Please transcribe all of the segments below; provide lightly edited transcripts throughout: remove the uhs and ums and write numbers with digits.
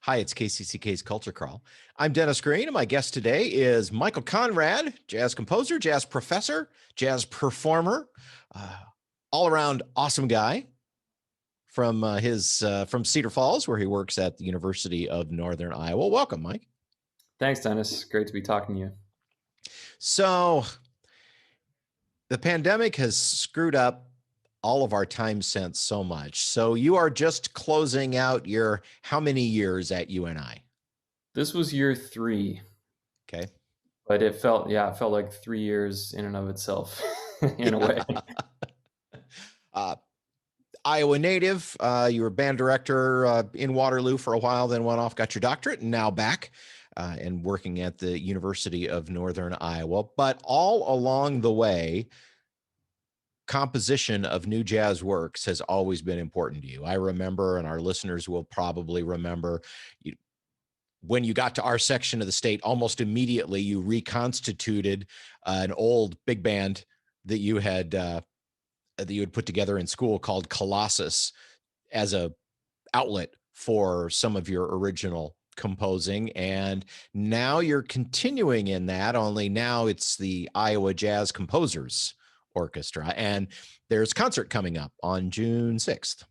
Hi, it's KCCK's Culture Crawl. I'm Dennis Green, and my guest today is Michael Conrad, jazz composer, jazz professor, jazz performer, uh, all-around awesome guy from Cedar Falls, where he works at the University of Northern Iowa. Welcome, Mike. Thanks, Dennis. Great to be talking to you. So, the pandemic has screwed up all of our time sense so much. So, you are just closing out your how many years at UNI? This was year 3, Okay. but it felt like 3 years in and of itself in a way. Uh, Iowa native. You were band director in Waterloo for a while, then went off, got your doctorate, and now back and working at the University of Northern Iowa. But all along the way, composition of new jazz works has always been important to you. I remember, and our listeners will probably remember, when you got to our section of the state, almost immediately you reconstituted an old big band that you had put together in school called Colossus as a outlet for some of your original composing. And now you're continuing in that, only now it's the Iowa Jazz Composers Orchestra. And there's a concert coming up on June 6th.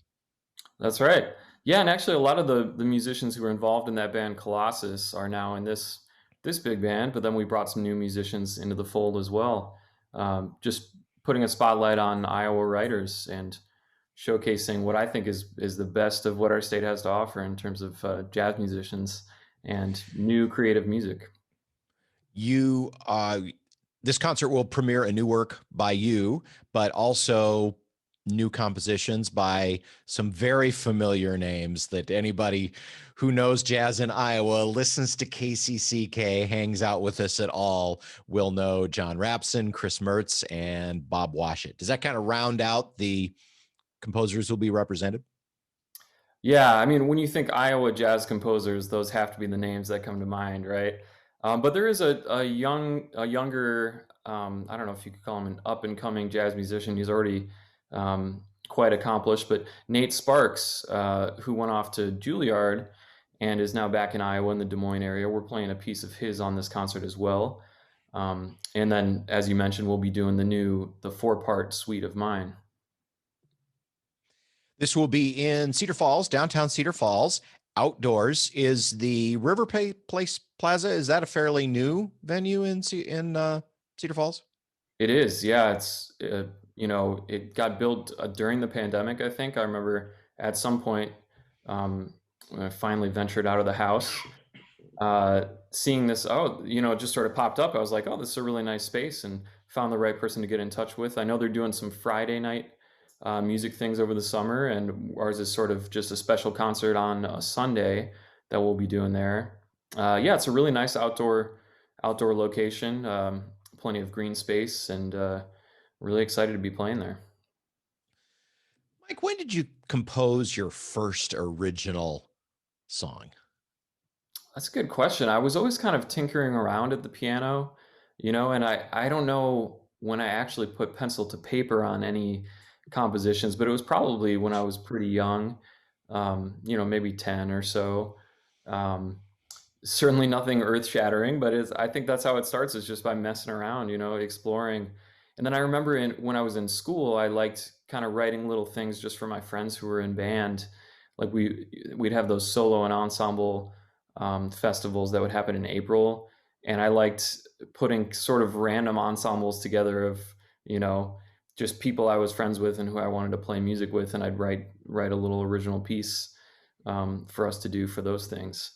That's right. Yeah, and actually a lot of the musicians who were involved in that band Colossus are now in this big band, but then we brought some new musicians into the fold as well. Just putting a spotlight on Iowa writers and showcasing what I think is the best of what our state has to offer in terms of jazz musicians and new creative music. You This concert will premiere a new work by you, but also new compositions by some very familiar names that anybody who knows jazz in Iowa, listens to KCCK, hangs out with us at all, will know John Rapson, Chris Merz, and Bob Washut. Does that kind of round out the composers who will be represented? Yeah, I mean, when you think Iowa jazz composers, those have to be the names that come to mind, right? But there is a younger, I don't know if you could call him an up and coming jazz musician. He's already quite accomplished, but Nate Sparks, who went off to Juilliard and is now back in Iowa in the Des Moines area. We're playing a piece of his on this concert as well. And then, as you mentioned, we'll be doing the 4-part suite of mine. This will be in Cedar Falls, downtown Cedar Falls. Outdoors. Is the Place Plaza? Is that a fairly new venue in Cedar Falls? It is, yeah. It got built during the pandemic. I think I remember at some point when I finally ventured out of the house, seeing this. Oh, it just sort of popped up. I was like, oh, this is a really nice space, and found the right person to get in touch with. I know they're doing some Friday night music things over the summer, and ours is sort of just a special concert on a Sunday that we'll be doing there. Yeah, it's a really nice outdoor location, plenty of green space, and really excited to be playing there. Mike, when did you compose your first original song? That's a good question. I was always kind of tinkering around at the piano, and I don't know when I actually put pencil to paper on any compositions, but it was probably when I was pretty young, maybe 10 or so. Um, Certainly nothing earth shattering, but I think that's how it starts, is just by messing around, exploring. And then I remember when I was in school, I liked kind of writing little things just for my friends who were in band. Like we'd have those solo and ensemble festivals that would happen in April. And I liked putting sort of random ensembles together of, you know, just people I was friends with and who I wanted to play music with. And I'd write a little original piece for us to do for those things.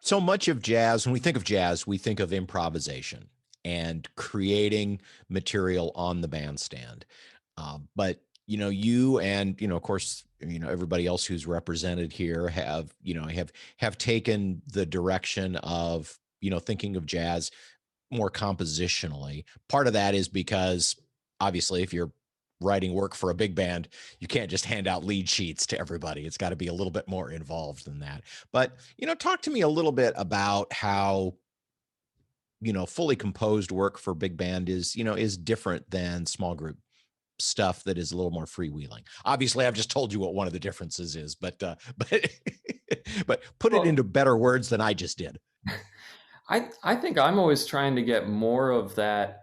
So much of jazz, when we think of jazz, we think of improvisation and creating material on the bandstand. But you and of course, everybody else who's represented here have taken the direction of thinking of jazz more compositionally. Part of that is because obviously, if you're writing work for a big band, you can't just hand out lead sheets to everybody. It's got to be a little bit more involved than that. But, talk to me a little bit about how, fully composed work for big band is different than small group stuff that is a little more freewheeling. Obviously, I've just told you what one of the differences is, but but put it Well, into better words than I just did. I think I'm always trying to get more of that,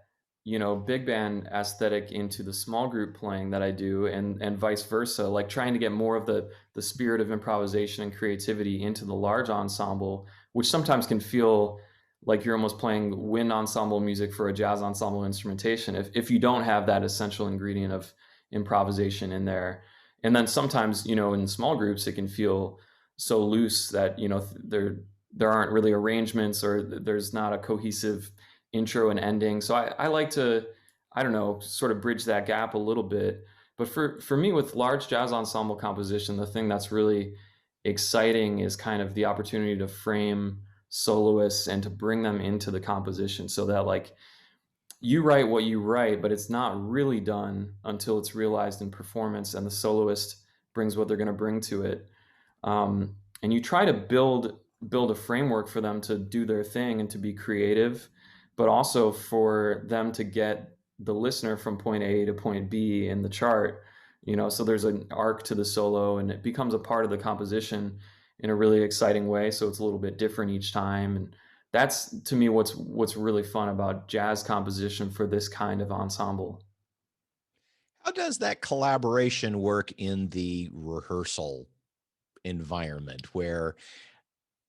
big band aesthetic into the small group playing that I do, and vice versa. Like trying to get more of the spirit of improvisation and creativity into the large ensemble, which sometimes can feel like you're almost playing wind ensemble music for a jazz ensemble instrumentation if you don't have that essential ingredient of improvisation in there. And then sometimes, in small groups, it can feel so loose that, there aren't really arrangements, or there's not a cohesive intro and ending. So I like to, I don't know, sort of bridge that gap a little bit. But for me, with large jazz ensemble composition, the thing that's really exciting is kind of the opportunity to frame soloists and to bring them into the composition, so that like you write what you write, but it's not really done until it's realized in performance, and the soloist brings what they're going to bring to it. And you try to build a framework for them to do their thing and to be creative, but also for them to get the listener from point A to point B in the chart. So there's an arc to the solo, and it becomes a part of the composition in a really exciting way. So it's a little bit different each time, and that's to me what's really fun about jazz composition for this kind of ensemble. How does that collaboration work in the rehearsal environment where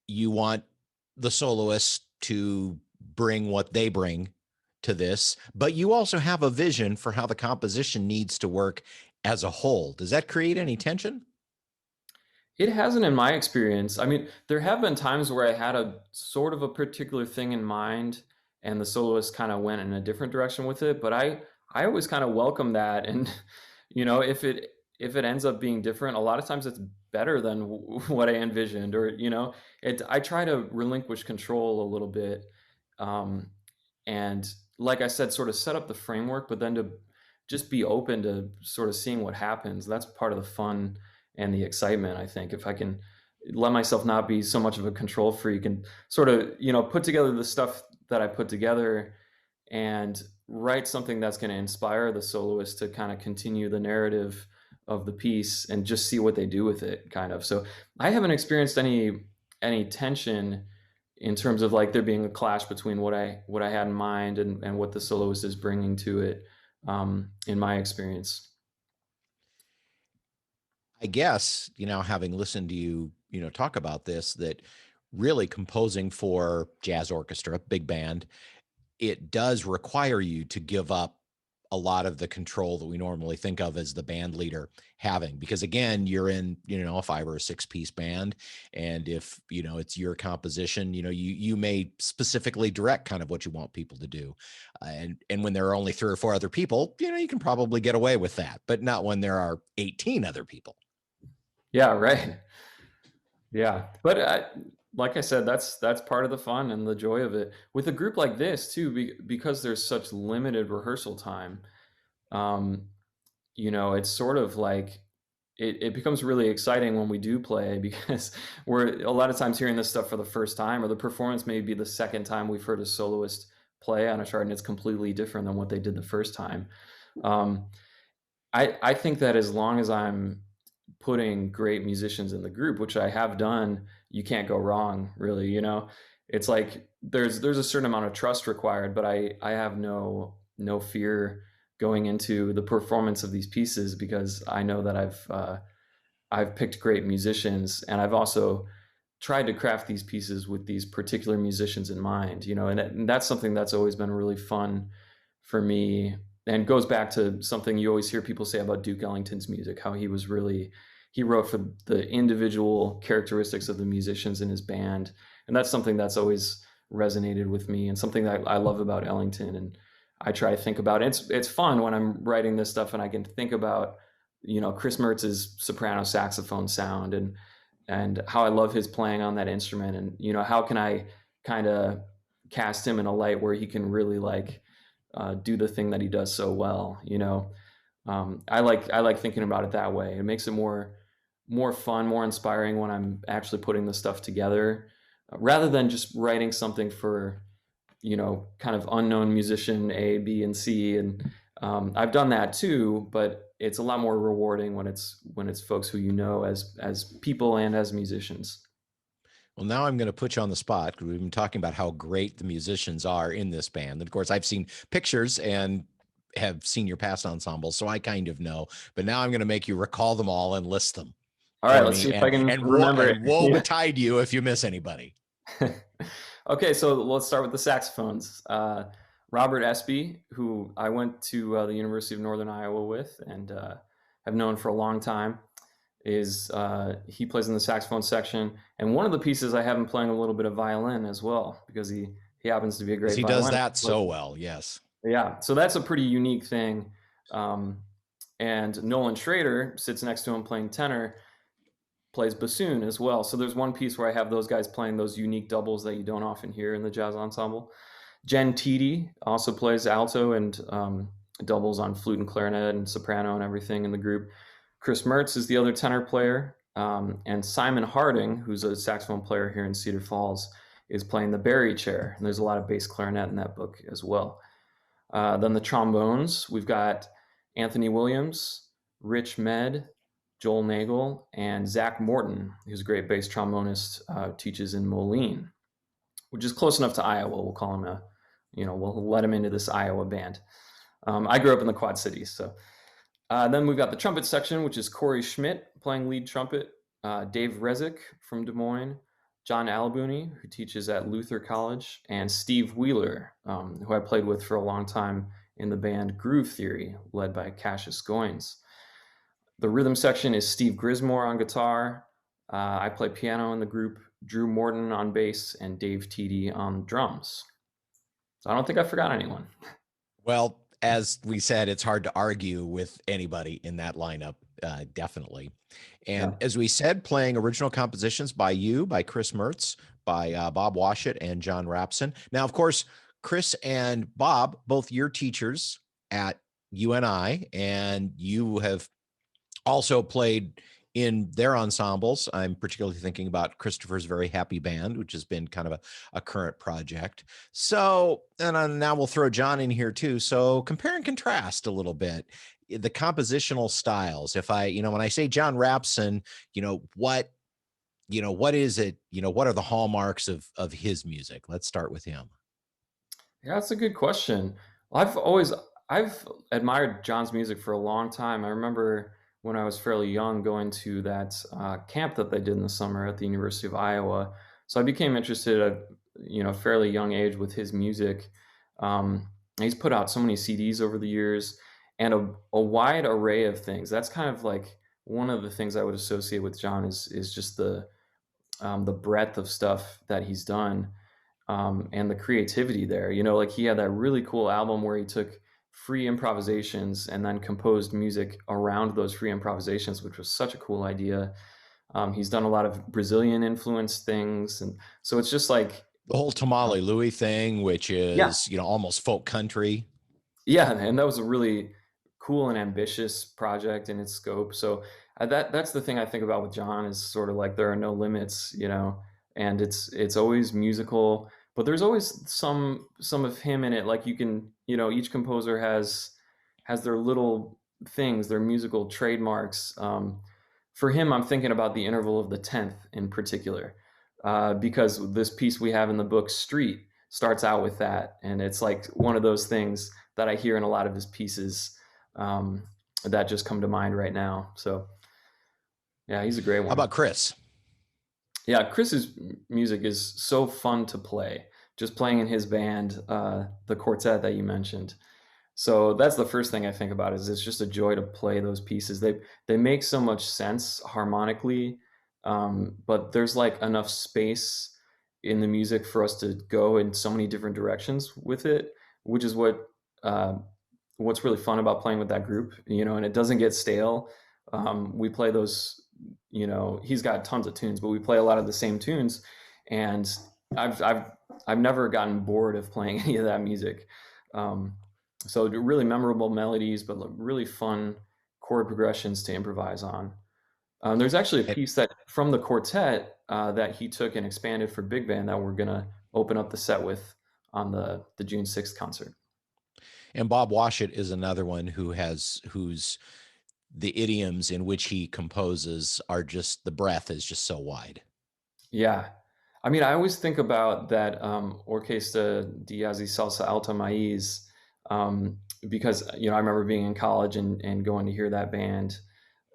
you want the soloist to bring what they bring to this, but you also have a vision for how the composition needs to work as a whole? Does that create any tension? It hasn't in my experience. I mean, there have been times where I had a sort of a particular thing in mind, and the soloist kind of went in a different direction with it, but I always kind of welcome that. And if it ends up being different, a lot of times it's better than what I envisioned, or I try to relinquish control a little bit, um, and like I said, sort of set up the framework, but then to just be open to sort of seeing what happens. That's part of the fun and the excitement, I think. If I can let myself not be so much of a control freak, and sort of, put together the stuff that I put together, and write something that's going to inspire the soloist to kind of continue the narrative of the piece, and just see what they do with it, kind of. So I haven't experienced any tension in terms of like there being a clash between what I had in mind, and what the soloist is bringing to it, in my experience. I guess, having listened to talk about this, that really composing for jazz orchestra, big band, it does require you to give up a lot of the control that we normally think of as the band leader having, because again, you're in, a 5 or a 6 piece band. And if, it's your composition, you may specifically direct kind of what you want people to do. And when there are only 3 or 4 other people, you can probably get away with that, but not when there are 18 other people. Yeah, right. Yeah, but like I said, that's part of the fun and the joy of it. With a group like this too, because there's such limited rehearsal time. Um, it's sort of like it becomes really exciting when we do play, because we're a lot of times hearing this stuff for the first time, or the performance may be the second time we've heard a soloist play on a chart, and it's completely different than what they did the first time. Um, I think that as long as I'm putting great musicians in the group, which I have done, you can't go wrong, really. It's like there's a certain amount of trust required, but I have no fear going into the performance of these pieces, because I know that I've picked great musicians, and I've also tried to craft these pieces with these particular musicians in mind. And that's something that's always been really fun for me, and goes back to something you always hear people say about Duke Ellington's music, how he wrote for the individual characteristics of the musicians in his band. And that's something that's always resonated with me, and something that I love about Ellington. And I try to think about it. It's fun when I'm writing this stuff and I can think about, Chris Merz's soprano saxophone sound, and how I love his playing on that instrument. And, how can I kind of cast him in a light where he can really like do the thing that he does so well. I like thinking about it that way. It makes it more fun, more inspiring when I'm actually putting the stuff together, rather than just writing something for, kind of unknown musician A, B, and C. And I've done that too, but it's a lot more rewarding when it's folks who you know as people and as musicians. Well, now I'm going to put you on the spot because we've been talking about how great the musicians are in this band. And of course, I've seen pictures and have seen your past ensembles, so I kind of know. But now I'm going to make you recall them all and list them All right, for let's see me, if I can and remember it. woe Yeah. betide you if you miss anybody. Okay, so let's start with the saxophones. Robert Espy, who I went to the University of Northern Iowa with and have known for a long time, is he plays in the saxophone section. And one of the pieces I have him playing a little bit of violin as well because he happens to be a Because great he does violinist. that so well, yes. Yeah, so that's a pretty unique thing. Um, and Nolan Schrader sits next to him playing tenor, plays bassoon as well. So there's one piece where I have those guys playing those unique doubles that you don't often hear in the jazz ensemble. Jen Teedy also plays alto and doubles on flute and clarinet and soprano and everything in the group. Chris Merz is the other tenor player. And Simon Harding, who's a saxophone player here in Cedar Falls, is playing the Barry chair. And there's a lot of bass clarinet in that book as well. Then the trombones, we've got Anthony Williams, Rich Med, Joel Nagel, and Zach Morton, who's a great bass trombonist, teaches in Moline, which is close enough to Iowa. We'll call him we'll let him into this Iowa band. I grew up in the Quad Cities. So then we've got the trumpet section, which is Corey Schmidt playing lead trumpet, Dave Rezick from Des Moines, John Alabuni, who teaches at Luther College, and Steve Wheeler, who I played with for a long time in the band Groove Theory, led by Cassius Goins. The rhythm section is Steve Grismore on guitar. I play piano in the group, Drew Morton on bass, and Dave Teedy on drums. So I don't think I forgot anyone. Well, as we said, it's hard to argue with anybody in that lineup, definitely. And Yeah. as we said, playing original compositions by you, by Chris Merz, by Bob Washut, and John Rapson. Now, of course, Chris and Bob, both your teachers at UNI, and you have also played in their ensembles. I'm particularly thinking about Christopher's Very Happy Band, which has been kind of a current project. So, and now we'll throw John in here too. So compare and contrast a little bit the compositional styles. If I, when I say John Rapson, what is it? What are the hallmarks of his music? Let's start with him. Yeah, that's a good question. I've admired John's music for a long time. I remember when I was fairly young going to that camp that they did in the summer at the University of Iowa. So I became interested at fairly young age with his music. He's put out so many CDs over the years and a wide array of things. That's kind of like one of the things I would associate with John is just the breadth of stuff that he's done and the creativity there. Like he had that really cool album where he took free improvisations and then composed music around those free improvisations, which was such a cool idea. He's done a lot of Brazilian influenced things. And so it's just like the whole Tamale Louie thing, which yeah, is, almost folk country. yeah. And that was a really cool and ambitious project in its scope. So that's the thing I think about with John is sort of like there are no limits, and it's always musical, but there's always some of him in it. Like you can, each composer has their little things, their musical trademarks. For him, I'm thinking about the interval of the 10th in particular, because this piece we have in the book, Street, starts out with that, and it's like one of those things that I hear in a lot of his pieces that just come to mind right now. So yeah, he's a great one. How about Chris? Yeah, Chris's music is so fun to play. Just playing in his band, the quartet that you mentioned. So that's the first thing I think about is it's just a joy to play those pieces. They make so much sense harmonically, but there's like enough space in the music for us to go in so many different directions with it, which is what's really fun about playing with that group, and it doesn't get stale. We play those, he's got tons of tunes, but we play a lot of the same tunes, and I've never gotten bored of playing any of that music. So really memorable melodies, but really fun chord progressions to improvise on. There's actually a piece that from the quartet that he took and expanded for big band that we're gonna open up the set with on the June 6th concert. And Bob Washut is another one whose the idioms in which he composes are just, the breadth is just so wide. Yeah. I mean, I always think about that Orquesta de Jazz y Salsa Alta Maíz, because, I remember being in college and going to hear that band,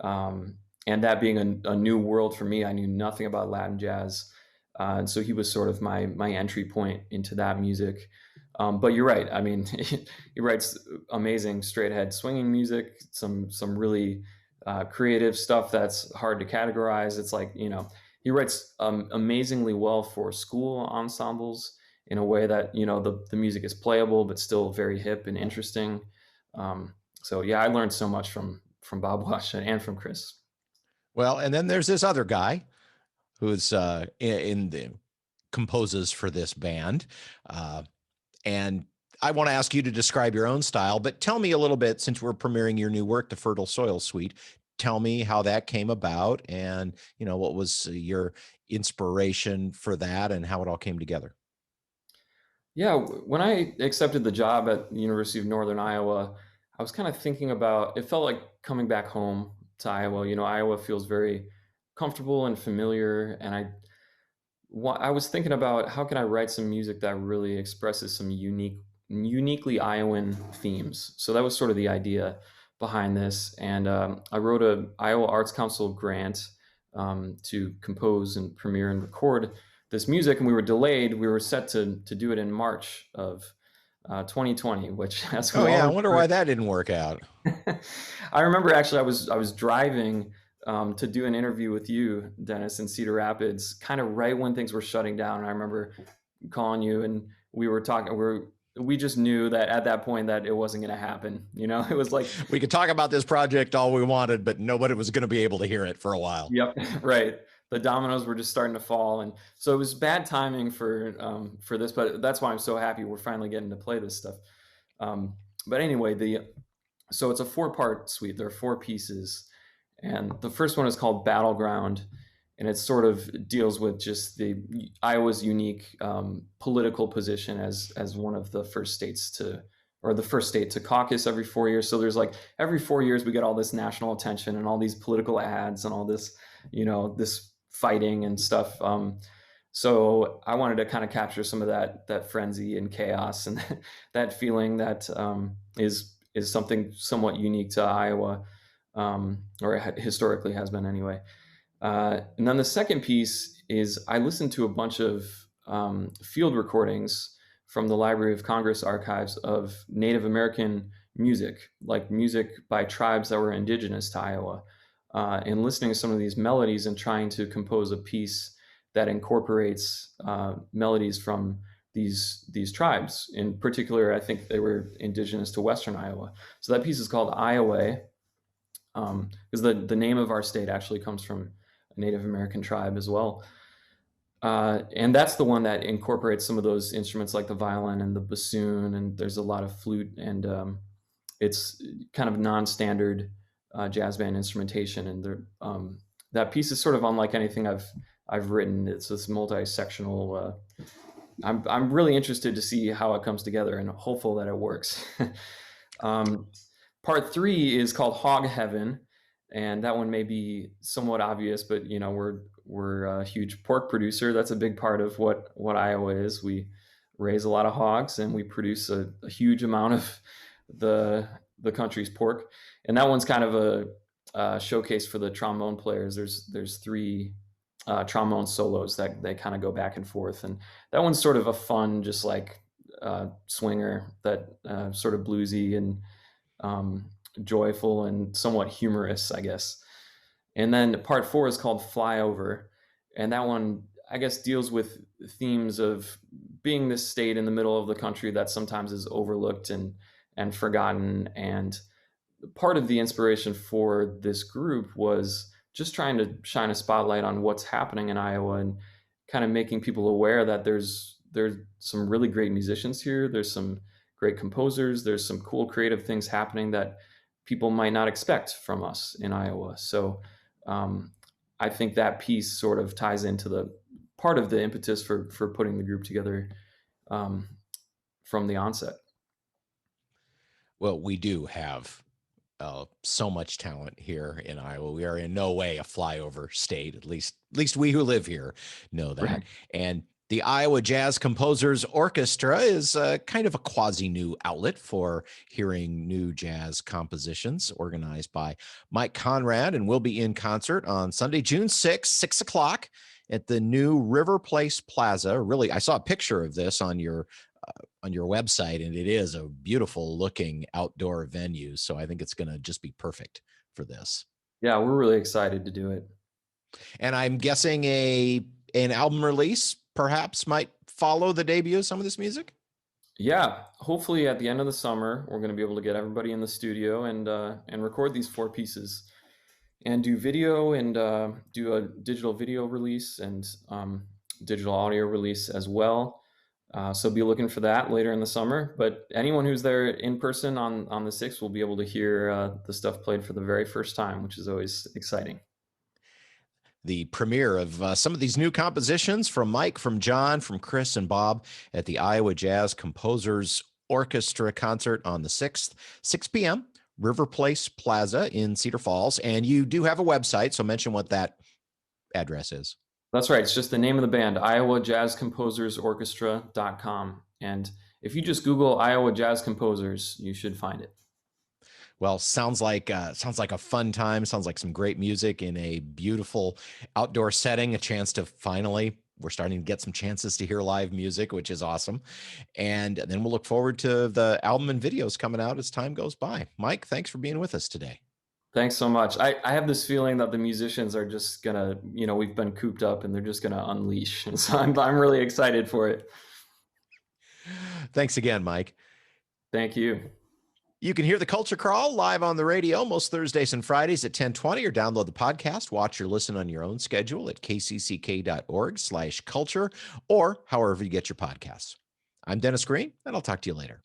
and that being a new world for me. I knew nothing about Latin jazz. And so he was sort of my entry point into that music. But you're right. I mean, he writes amazing straight ahead swinging music, some really creative stuff that's hard to categorize. It's like, he writes amazingly well for school ensembles in a way that, the music is playable but still very hip and interesting. So yeah, I learned so much from Bob Washut and from Chris. Well, and then there's this other guy who's in the composes for this band. And I want to ask you to describe your own style, but tell me a little bit, since we're premiering your new work, The Fertile Soil Suite, tell me how that came about and, what was your inspiration for that and how it all came together. Yeah, when I accepted the job at the University of Northern Iowa, I was kind of thinking about, it felt like coming back home to Iowa. Iowa feels very comfortable and familiar, and I was thinking about how can I write some music that really expresses some uniquely Iowan themes. So that was sort of the idea behind this, and I wrote a Iowa Arts Council grant to compose and premiere and record this music, and we were delayed. We were set to do it in March of 2020, which, as we Oh all yeah, I wonder remember, why that didn't work out. I remember actually I was driving to do an interview with you, Dennis, in Cedar Rapids, kind of right when things were shutting down. And I remember calling you, and we were talking. We just knew that at that point that it wasn't going to happen. It was like, We could talk about this project all we wanted, but nobody was going to be able to hear it for a while. yep, right. The dominoes were just starting to fall, and so it was bad timing for this. But that's why I'm so happy we're finally getting to play this stuff. But anyway, so it's a 4-part suite. There are 4 pieces, and the first one is called Battleground, and it sort of deals with just the Iowa's unique political position as one of the first states or the first state to caucus every 4 years. So there's like every 4 years we get all this national attention and all these political ads and all this, this fighting and stuff. So I wanted to kind of capture some of that frenzy and chaos and that feeling that is something somewhat unique to Iowa, or historically has been anyway. And then the second piece is I listened to a bunch of field recordings from the Library of Congress archives of Native American music, like music by tribes that were indigenous to Iowa, and listening to some of these melodies and trying to compose a piece that incorporates melodies from these tribes. In particular, I think they were indigenous to Western Iowa. So that piece is called Iowa, because the name of our state actually comes from a Native American tribe as well. And that's the one that incorporates some of those instruments like the violin and the bassoon, and there's a lot of flute, and it's kind of non-standard jazz band instrumentation. And that piece is sort of unlike anything I've written. It's this multi-sectional. I'm really interested to see how it comes together and hopeful that it works. Part 3 is called Hog Heaven, and that one may be somewhat obvious, but we're a huge pork producer. That's a big part of what Iowa is. We raise a lot of hogs, and we produce a huge amount of the country's pork. And that one's kind of a showcase for the trombone players. There's 3 trombone solos that they kind of go back and forth, and that one's sort of a fun, just like swinger, that sort of bluesy and joyful and somewhat humorous, I guess. And then part 4 is called Flyover, and that one, I guess, deals with themes of being this state in the middle of the country that sometimes is overlooked and forgotten. And part of the inspiration for this group was just trying to shine a spotlight on what's happening in Iowa and kind of making people aware that there's some really great musicians here. There's some great composers. There's some cool creative things happening that people might not expect from us in Iowa. So I think that piece sort of ties into the part of the impetus for putting the group together from the onset. Well, we do have so much talent here in Iowa. We are in no way a flyover state. At least we who live here know Right. that. And the Iowa Jazz Composers Orchestra is kind of a quasi new outlet for hearing new jazz compositions, organized by Mike Conrad, and will be in concert on Sunday, June 6th, 6 o'clock at the new Place Plaza. Really, I saw a picture of this on your website, and it is a beautiful looking outdoor venue. So I think it's going to just be perfect for this. Yeah, we're really excited to do it. And I'm guessing an album release perhaps might follow the debut of some of this music. Yeah, hopefully at the end of the summer, we're going to be able to get everybody in the studio and record these 4 pieces and do video and do a digital video release and digital audio release as well. So be looking for that later in the summer. But anyone who's there in person on the 6th will be able to hear the stuff played for the very first time, which is always exciting. The premiere of some of these new compositions from Mike, from John, from Chris, and Bob at the Iowa Jazz Composers Orchestra concert on the 6th, 6 p.m., Place Plaza in Cedar Falls. And you do have a website, so mention what that address is. That's right. It's just the name of the band, Iowa Jazz Composers Orchestra.com. And if you just Google Iowa Jazz Composers, you should find it. Well, sounds like a fun time. Sounds like some great music in a beautiful outdoor setting. A chance to finally, we're starting to get some chances to hear live music, which is awesome. And then we'll look forward to the album and videos coming out as time goes by. Mike, thanks for being with us today. Thanks so much. I have this feeling that the musicians are just gonna, we've been cooped up and they're just gonna unleash. And so I'm really excited for it. Thanks again, Mike. Thank you. You can hear the Culture Crawl live on the radio most Thursdays and Fridays at 10:20, or download the podcast, watch or listen on your own schedule at kcck.org/culture, or however you get your podcasts. I'm Dennis Green, and I'll talk to you later.